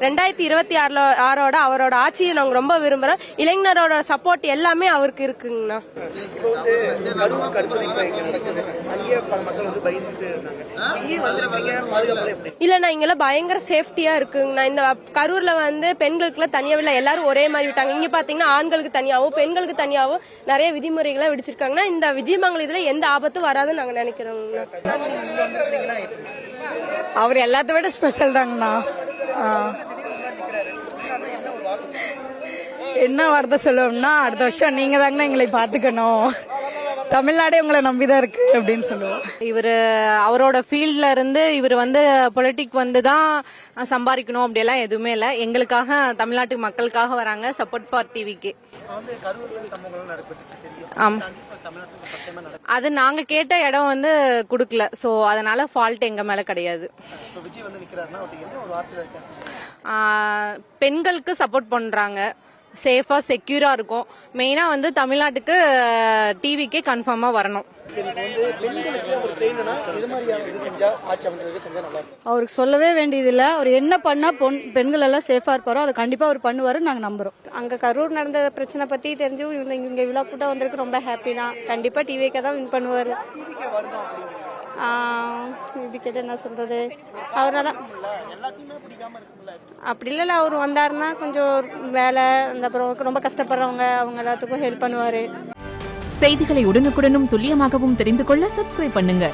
2026 அவரோட ஆட்சியை நாங்க ரொம்ப விரும்புறோம். இளைஞரோட சப்போர்ட் எல்லாமே அவருக்கு இருக்குங்கண்ணா. இல்லண்ணா இங்கெல்லாம் பயங்கர சேஃப்டியா இருக்குங்கண்ணா. இந்த கரூர்ல பெண்களுக்கு தனியா இல்ல, எல்லாரும் ஒரே மாதிரி விட்டாங்க. இங்க பாத்தீங்கன்னா ஆண்களுக்கு தனியாவும் பெண்களுக்கு தனியாவும் நிறைய விதிமுறைகளை விடிச்சிருக்காங்கன்னா இந்த விஜயமங்கலத்துல எந்த ஆபத்தும் வராதுன்னு நாங்க நினைக்கிறோங்கண்ணா. அவர் எல்லாத்த விட ஸ்பெஷல் தாங்கண்ணா. என்ன வார்த்தை சொல்லுவோம்னா, அடுத்த வருஷம் நீங்க தாங்கண்ணா எங்களை பாத்துக்கணும், தமிழ்நாடே உங்களை நம்பிதான் இருக்கு அப்படின்னு சொல்லுவோம். இவரு அவரோட ஃபீல்ட்ல இருந்து இவர் பொலிட்டிக் தான் சம்பாதிக்கணும் அப்படியெல்லாம் எதுவுமே இல்லை. எங்களுக்காக தமிழ்நாட்டு மக்களுக்காக வராங்க. சப்போர்ட் ஃபார் டிவிக்கு. அது நாங்க கேட்ட இடம் குடுக்கல. சோ அதனால ஃபால்ட் எங்க மேல கிடையாது. பெண்களுக்கு சப்போர்ட் பண்றாங்க, சேஃபா செக்யூரா இருக்கும். மெயினா தமிழ்நாட்டுக்கு டிவிக்கே கன்ஃபார்மா வரணும். அவருக்கு சொல்லவே வேண்டியதில்லை. அவர் என்ன பண்ணா பெண்கள் எல்லாம் சேஃபா இருப்பாரோ அதை கண்டிப்பா அவர் பண்ணுவாரு, நாங்க நம்புறோம். அங்க கரூர் நடந்த பிரச்சனை பத்தி தெரிஞ்சும் இங்க இவ்வளவு கூட்டம் வந்திருக்கு, ரொம்ப ஹாப்பி தான். கண்டிப்பா டிவிக்கு தான் வின் பண்ணுவாரு. இப்படி கேட்டு என்ன சொல்றது, அவரால அப்படி இல்ல, அவர் வந்தாருன்னா கொஞ்சம் வேலை அப்புறம் ரொம்ப கஷ்டப்படுறவங்க அவங்க எல்லாத்துக்கும் ஹெல்ப் பண்ணுவாரு. செய்திகளை உடனுக்குடனும் துல்லியமாகவும் தெரிந்து கொள்ள சப்ஸ்கிரைப் பண்ணுங்க.